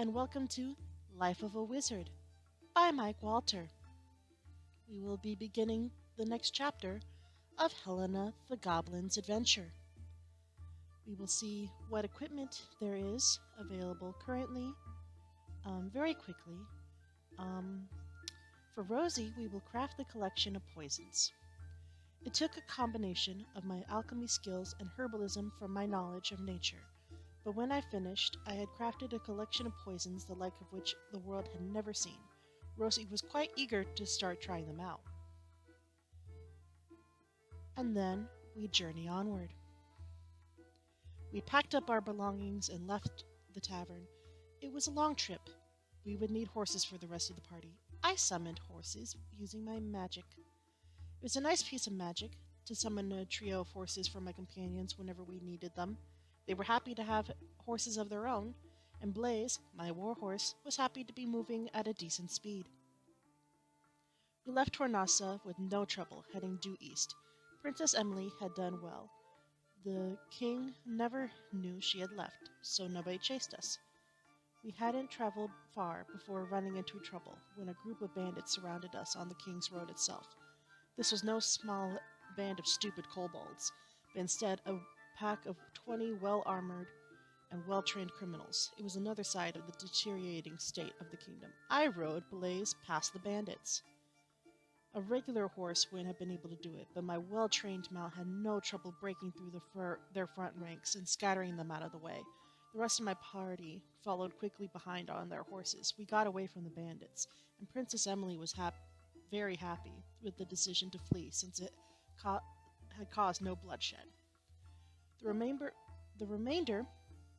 and welcome to Life of a Wizard by Mike Walter. We will be beginning the next chapter of Helena the Goblin's adventure. We will see what equipment there is available currently very quickly. For Rosie, we will craft the collection of poisons. It took a combination of my alchemy skills and herbalism from my knowledge of nature. But when I finished, I had crafted a collection of poisons the like of which the world had never seen. Rosie was quite eager to start trying them out. And then we journey onward. We packed up our belongings and left the tavern. It was a long trip. We would need horses for the rest of the party. I summoned horses using my magic. It was a nice piece of magic to summon a trio of horses for my companions whenever we needed them. They were happy to have horses of their own, and Blaze, my warhorse, was happy to be moving at a decent speed. We left Tornassa with no trouble, heading due east. Princess Emily had done well. The king never knew she had left, so nobody chased us. We hadn't traveled far before running into trouble when a group of bandits surrounded us on the King's Road itself. This was no small band of stupid kobolds, but instead a pack of 20 well-armored and well-trained criminals. It was another side of the deteriorating state of the kingdom. I rode Blaze past the bandits. A regular horse wouldn't have been able to do it, but my well-trained mount had no trouble breaking through their front ranks and scattering them out of the way. The rest of my party followed quickly behind on their horses. We got away from the bandits, and Princess Emily was very happy with the decision to flee since it had caused no bloodshed. The remainder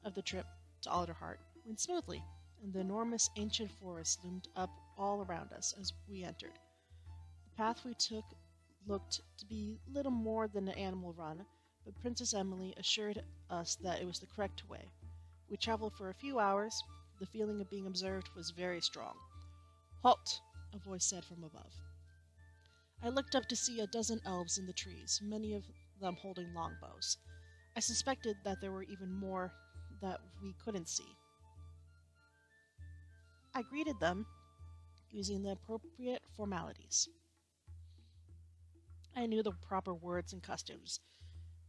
of the trip to Alderheart went smoothly, and the enormous ancient forest loomed up all around us as we entered. The path we took looked to be little more than an animal run, but Princess Emily assured us that it was the correct way. We traveled for a few hours. The feeling of being observed was very strong. "Halt!" a voice said from above. I looked up to see a dozen elves in the trees, many of them holding longbows. I suspected that there were even more that we couldn't see. I greeted them using the appropriate formalities. I knew the proper words and customs.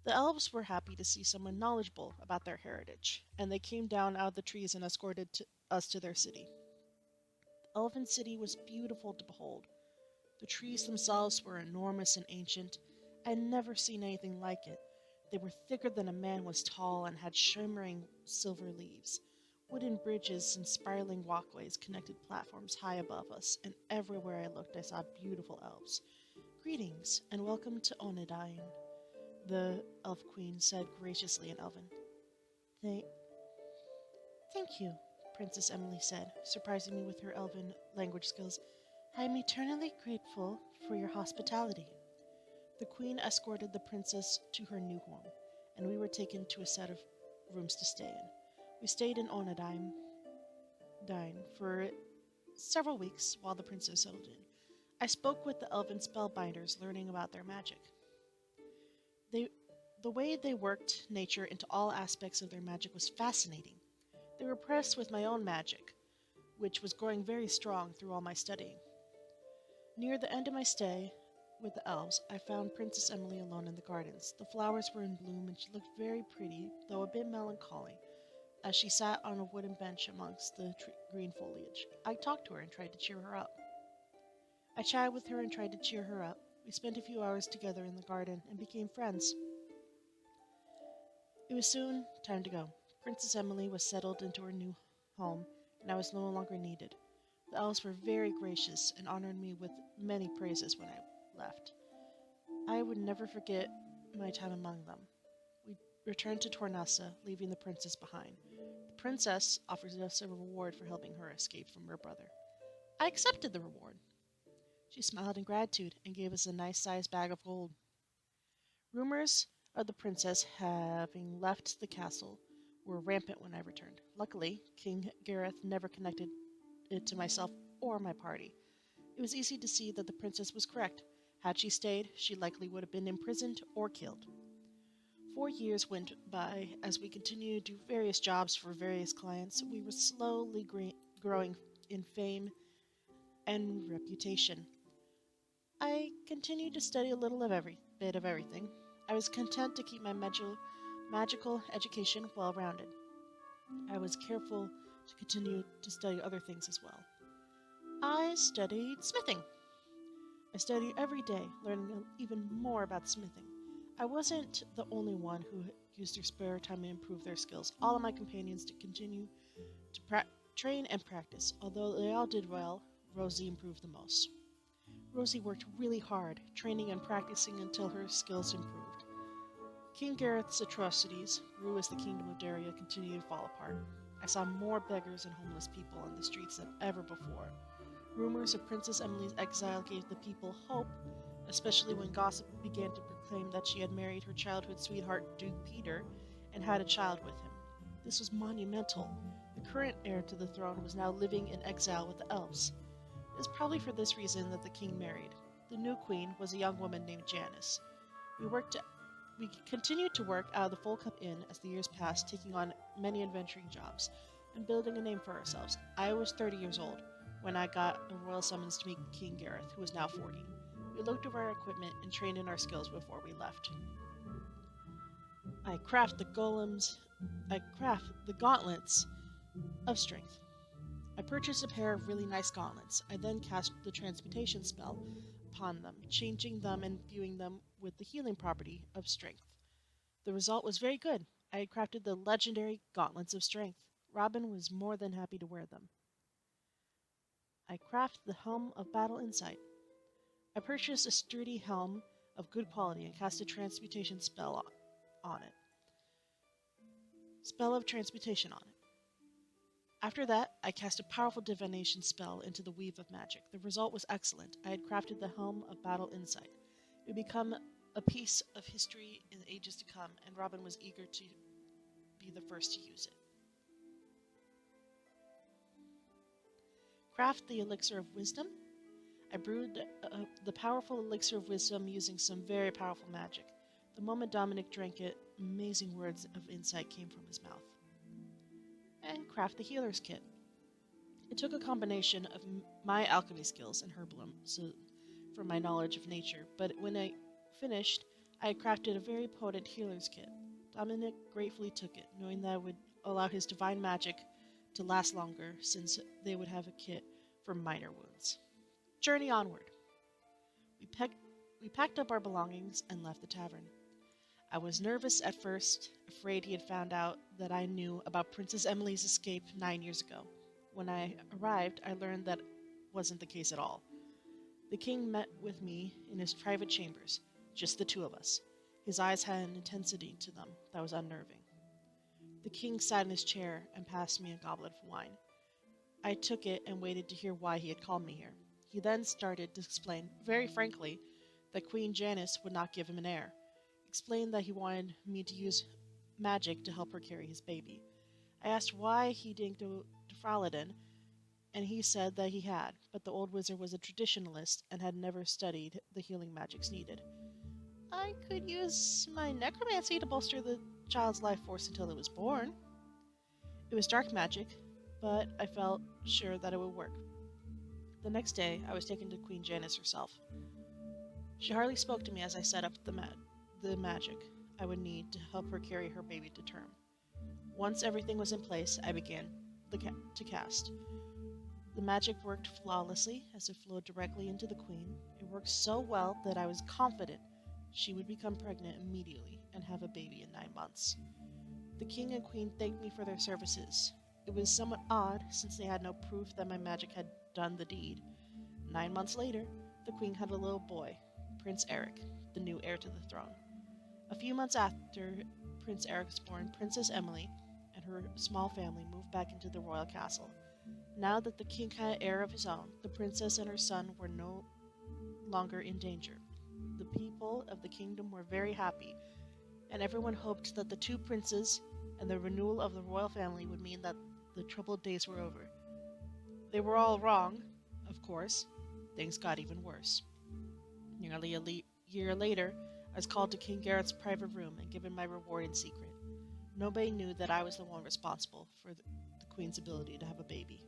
The elves were happy to see someone knowledgeable about their heritage, and they came down out of the trees and escorted us to their city. The elven city was beautiful to behold. The trees themselves were enormous and ancient. I had never seen anything like it. They were thicker than a man was tall and had shimmering silver leaves. Wooden bridges and spiraling walkways connected platforms high above us, and everywhere I looked I saw beautiful elves. "Greetings, and welcome to Onedine," the elf queen said graciously in Elven. Thank you," Princess Emily said, surprising me with her Elven language skills. "I am eternally grateful for your hospitality." The queen escorted the princess to her new home, and we were taken to a set of rooms to stay in. We stayed in Onedine for several weeks while the princess settled in. I spoke with the elven spellbinders, learning about their magic. The way they worked nature into all aspects of their magic was fascinating. They were impressed with my own magic, which was growing very strong through all my studying. Near the end of my stay with the elves, I found Princess Emily alone in the gardens. The flowers were in bloom, and she looked very pretty, though a bit melancholy, as she sat on a wooden bench amongst the green foliage. I talked to her and tried to cheer her up. I chatted with her and tried to cheer her up. We spent a few hours together in the garden and became friends. It was soon time to go. Princess Emily was settled into her new home, and I was no longer needed. The elves were very gracious and honored me with many praises when I left. I would never forget my time among them. We returned to Tornassa, leaving the princess behind. The princess offered us a reward for helping her escape from her brother. I accepted the reward. She smiled in gratitude and gave us a nice-sized bag of gold. Rumors of the princess having left the castle were rampant when I returned. Luckily, King Gareth never connected it to myself or my party. It was easy to see that the princess was correct. Had she stayed, she likely would have been imprisoned or killed. 4 years went by as we continued to do various jobs for various clients. We were slowly growing in fame and reputation. I continued to study a little of every bit of everything. I was content to keep my magical education well rounded. I was careful to continue to study other things as well. I studied smithing. I studied every day, learning even more about smithing. I wasn't the only one who used their spare time to improve their skills. All of my companions to continue to train and practice. Although they all did well, Rosie improved the most. Rosie worked really hard, training and practicing until her skills improved. King Gareth's atrocities grew as the kingdom of Daria continued to fall apart. I saw more beggars and homeless people on the streets than ever before. Rumors of Princess Emily's exile gave the people hope, especially when gossip began to proclaim that she had married her childhood sweetheart, Duke Peter, and had a child with him. This was monumental. The current heir to the throne was now living in exile with the elves. It is probably for this reason that the king married. The new queen was a young woman named Janice. We continued to work out of the Full Cup Inn as the years passed, taking on many adventuring jobs and building a name for ourselves. I was 30 years old when I got a royal summons to meet King Gareth, who was now 40. We looked over our equipment and trained in our skills before we left. I craft the gauntlets of strength. I purchased a pair of really nice gauntlets. I then cast the transmutation spell upon them, changing them and imbuing them with the healing property of strength. The result was very good. I had crafted the legendary gauntlets of strength. Robin was more than happy to wear them. I craft the helm of battle insight. I purchased a sturdy helm of good quality and cast a transmutation spell on it. Spell of transmutation on it. After that, I cast a powerful divination spell into the weave of magic. The result was excellent. I had crafted the Helm of Battle Insight. It would become a piece of history in the ages to come, and Robin was eager to be the first to use it. Craft the Elixir of Wisdom. I brewed the powerful Elixir of Wisdom using some very powerful magic. The moment Dominic drank it, amazing words of insight came from his mouth. And craft the Healer's Kit. It took a combination of my alchemy skills and herbalism for my knowledge of nature, but when I finished, I had crafted a very potent Healer's Kit. Dominic gratefully took it, knowing that it would allow his divine magic to last longer, since they would have a kit for minor wounds. Journey onward. We packed up our belongings and left the tavern. I was nervous at first, afraid he had found out that I knew about Princess Emily's escape 9 years ago. When I arrived, I learned that wasn't the case at all. The king met with me in his private chambers, just the two of us. His eyes had an intensity to them that was unnerving. The king sat in his chair and passed me a goblet of wine. I took it and waited to hear why he had called me here. He then started to explain, very frankly, that Queen Janice would not give him an heir. Explained that he wanted me to use magic to help her carry his baby. I asked why he didn't go to Fraladin, and he said that he had, but the old wizard was a traditionalist and had never studied the healing magics needed. I could use my necromancy to bolster the child's life force until it was born. It was dark magic, but I felt sure that it would work. The next day, I was taken to Queen Janice herself. She hardly spoke to me as I set up the magic I would need to help her carry her baby to term. Once everything was in place, I began to cast. The magic worked flawlessly as it flowed directly into the queen. It worked so well that I was confident she would become pregnant immediately and have a baby in 9 months. The king and queen thanked me for their services. It was somewhat odd since they had no proof that my magic had done the deed. 9 months later, the queen had a little boy, Prince Eric, the new heir to the throne. A few months after Prince Eric was born, Princess Emily and her small family moved back into the royal castle. Now that the king had an heir of his own, the princess and her son were no longer in danger. The people of the kingdom were very happy, and everyone hoped that the two princes and the renewal of the royal family would mean that the troubled days were over. They were all wrong, of course. Things got even worse. Nearly a year later, I was called to King Garrett's private room and given my reward in secret. Nobody knew that I was the one responsible for the Queen's ability to have a baby.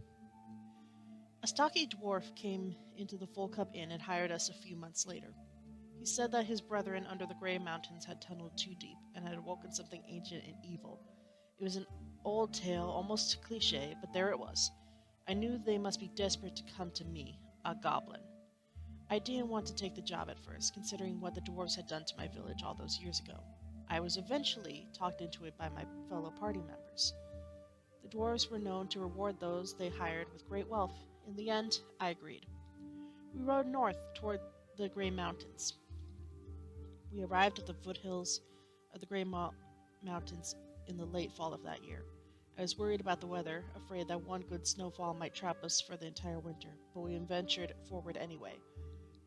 A stocky dwarf came into the Full Cup Inn and hired us a few months later. He said that his brethren under the Grey Mountains had tunneled too deep and had awoken something ancient and evil. It was an old tale, almost cliché, but there it was. I knew they must be desperate to come to me, a goblin. I didn't want to take the job at first, considering what the dwarves had done to my village all those years ago. I was eventually talked into it by my fellow party members. The dwarves were known to reward those they hired with great wealth. In the end, I agreed. We rode north toward the Grey Mountains. We arrived at the foothills of the Grey Mountains in the late fall of that year. I was worried about the weather, afraid that one good snowfall might trap us for the entire winter, but we ventured forward anyway.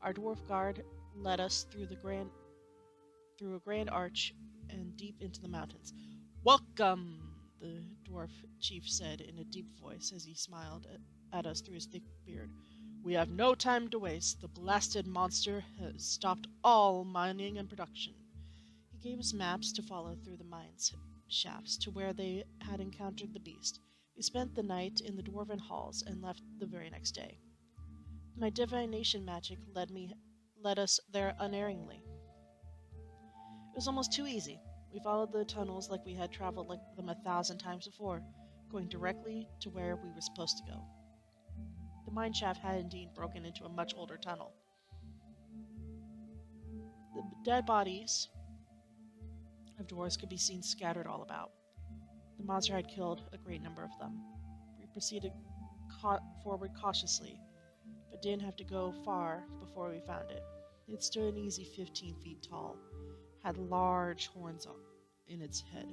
Our dwarf guard led us through a grand arch and deep into the mountains. "Welcome," the dwarf chief said in a deep voice as he smiled at us through his thick beard. "We have no time to waste. The blasted monster has stopped all mining and production." He gave us maps to follow through the mines shafts to where they had encountered the beast. We spent the night in the dwarven halls and left the very next day. My divination magic led us there unerringly. It was almost too easy. We followed the tunnels like we had traveled them 1,000 times before, going directly to where we were supposed to go. The mine shaft had indeed broken into a much older tunnel. The dead bodies of dwarves could be seen scattered all about. The monster had killed a great number of them. We proceeded forward cautiously, but didn't have to go far before we found it. It stood an easy 15 feet tall, had large horns in its head,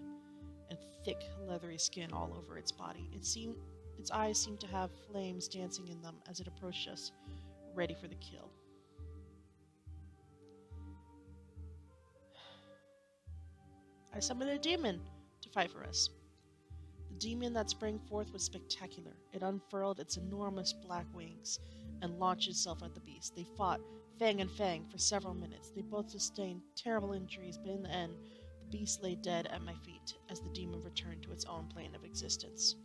and thick, leathery skin all over its body. Its eyes seemed to have flames dancing in them as it approached us, ready for the kill. I summoned a demon to fight for us. The demon that sprang forth was spectacular. It unfurled its enormous black wings and launched itself at the beast. They fought, fang and fang, for several minutes. They both sustained terrible injuries, but in the end, the beast lay dead at my feet as the demon returned to its own plane of existence.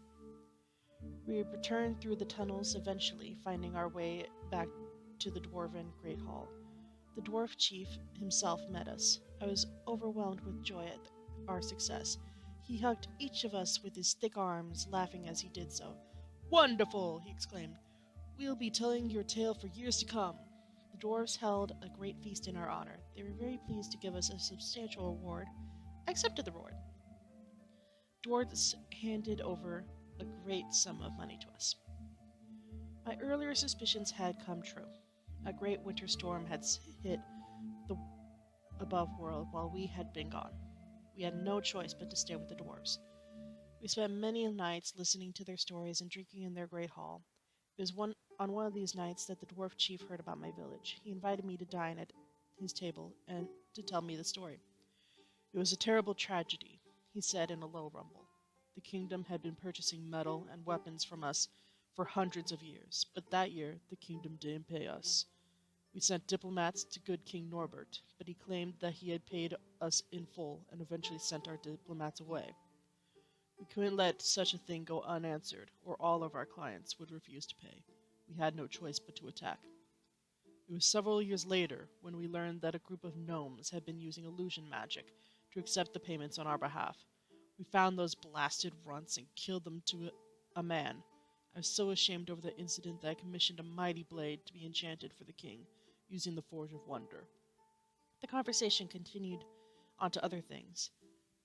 We returned through the tunnels, eventually finding our way back to the dwarven Great Hall. The dwarf chief himself met us. I was overwhelmed with joy at our success. He hugged each of us with his thick arms, laughing as he did so. "Wonderful!" he exclaimed. "We'll be telling your tale for years to come." The dwarves held a great feast in our honor. They were very pleased to give us a substantial reward. I accepted the reward. Dwarves handed over a great sum of money to us. My earlier suspicions had come true. A great winter storm had hit the above world while we had been gone. We had no choice but to stay with the dwarves. We spent many nights listening to their stories and drinking in their great hall. It was on one of these nights that the dwarf chief heard about my village. He invited me to dine at his table and to tell me the story. "It was a terrible tragedy," he said in a low rumble. "The kingdom had been purchasing metal and weapons from us for hundreds of years, but that year the kingdom didn't pay us. We sent diplomats to good King Norbert, but he claimed that he had paid us in full and eventually sent our diplomats away. We couldn't let such a thing go unanswered, or all of our clients would refuse to pay. We had no choice but to attack. It was several years later when we learned that a group of gnomes had been using illusion magic to accept the payments on our behalf. We found those blasted runts and killed them to a man. I was so ashamed over the incident that I commissioned a mighty blade to be enchanted for the king, using the Forge of Wonder." The conversation continued on to other things,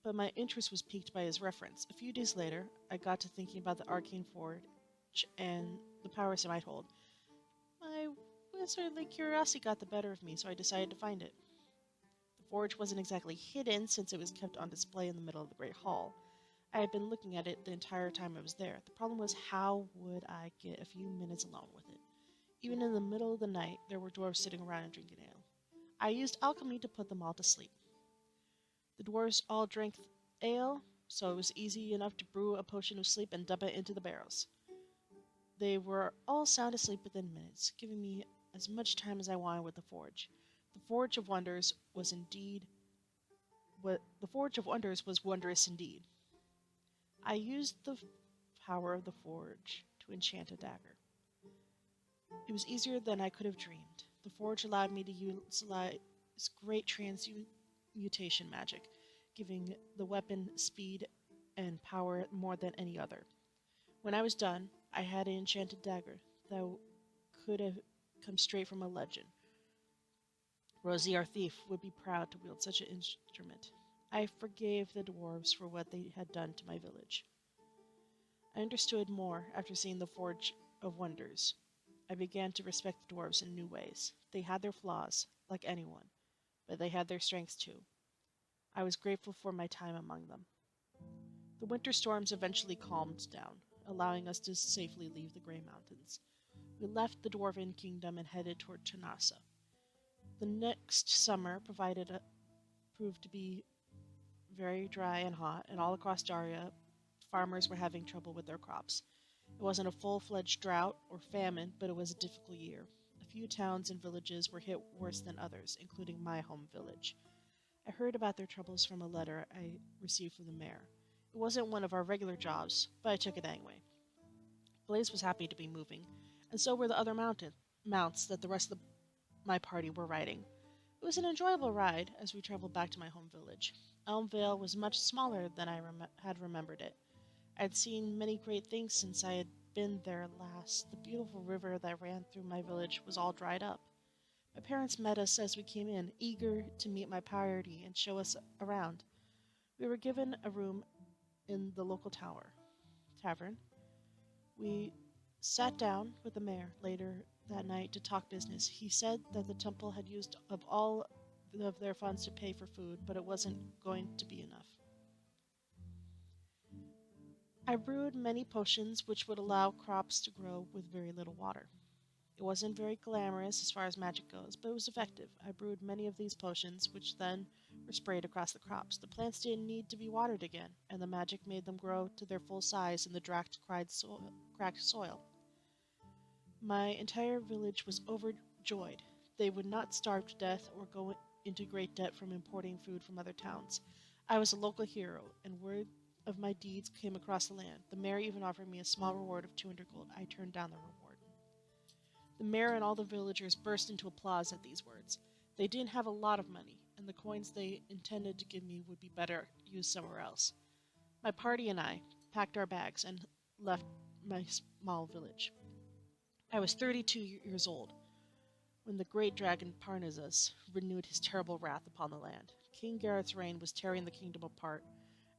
but my interest was piqued by his reference. A few days later, I got to thinking about the arcane forge and the powers it might hold. My wizardly curiosity got the better of me, so I decided to find it. The forge wasn't exactly hidden, since it was kept on display in the middle of the Great Hall. I had been looking at it the entire time I was there. The problem was, how would I get a few minutes alone with it? Even in the middle of the night, there were dwarves sitting around and drinking ale. I used alchemy to put them all to sleep. The dwarves all drank ale, so it was easy enough to brew a potion of sleep and dump it into the barrels. They were all sound asleep within minutes, giving me as much time as I wanted with the forge. The Forge of Wonders was indeed what the Forge of Wonders was wondrous indeed. I used the power of the forge to enchant a dagger. It was easier than I could have dreamed. The forge allowed me to utilize great transmutation magic, giving the weapon speed and power more than any other. When I was done, I had an enchanted dagger that could have come straight from a legend. Rosie, our thief, would be proud to wield such an instrument. I forgave the dwarves for what they had done to my village. I understood more after seeing the Forge of Wonders. I began to respect the dwarves in new ways. They had their flaws, like anyone, but they had their strengths too. I was grateful for my time among them. The winter storms eventually calmed down, allowing us to safely leave the Grey Mountains. We left the Dwarven Kingdom and headed toward Tanasa. The next summer proved to be very dry and hot, and all across Daria, farmers were having trouble with their crops. It wasn't a full-fledged drought or famine, but it was a difficult year. A few towns and villages were hit worse than others, including my home village. I heard about their troubles from a letter I received from the mayor. It wasn't one of our regular jobs, but I took it anyway. Blaze was happy to be moving, and so were the other mounts that the rest of my party were riding. It was an enjoyable ride as we traveled back to my home village. Elmvale was much smaller than I had remembered it. I had seen many great things since I had been there last. The beautiful river that ran through my village was all dried up. My parents met us as we came in, eager to meet my party and show us around. We were given a room in the local tavern. We sat down with the mayor later that night to talk business. He said that the temple had used up all of their funds to pay for food, but it wasn't going to be enough. I brewed many potions which would allow crops to grow with very little water. It wasn't very glamorous as far as magic goes, but it was effective. I brewed many of these potions, which then were sprayed across the crops. The plants didn't need to be watered again, and the magic made them grow to their full size in the cracked soil. My entire village was overjoyed. They would not starve to death or go into great debt from importing food from other towns. I was a local hero, and word of my deeds came across the land. The mayor even offered me a small reward of 200 gold. I turned down the reward. The mayor and all the villagers burst into applause at these words. They didn't have a lot of money, and the coins they intended to give me would be better used somewhere else. My party and I packed our bags and left my small village. I was 32 years old when the great dragon Parnassus renewed his terrible wrath upon the land. King Gareth's reign was tearing the kingdom apart,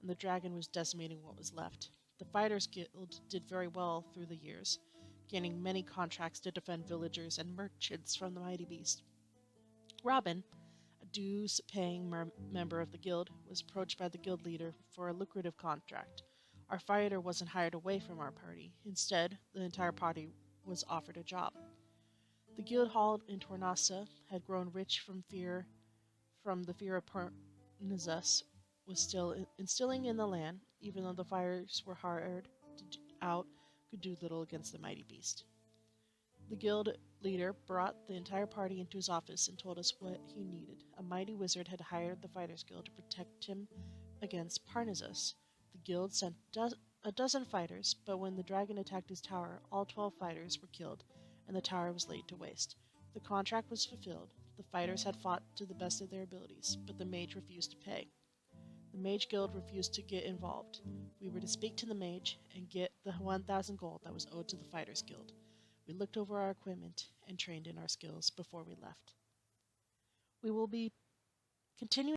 and the dragon was decimating what was left. The Fighters Guild did very well through the years, gaining many contracts to defend villagers and merchants from the mighty beast. Robin, a dues-paying member of the guild, was approached by the guild leader for a lucrative contract. Our fighter wasn't hired away from our party. Instead, the entire party was offered a job. The guild hall in Tornasa had grown rich from the fear of Parnassus was still instilling in the land, even though the fighters were could do little against the mighty beast. The guild leader brought the entire party into his office and told us what he needed. A mighty wizard had hired the Fighters Guild to protect him against Parnassus. The guild sent a dozen fighters, but when the dragon attacked his tower, all 12 fighters were killed, and the tower was laid to waste. The contract was fulfilled. The fighters had fought to the best of their abilities, but the mage refused to pay. The Mage Guild refused to get involved. We were to speak to the mage and get the 1,000 gold that was owed to the Fighters Guild. We looked over our equipment and trained in our skills before we left. We will be continuing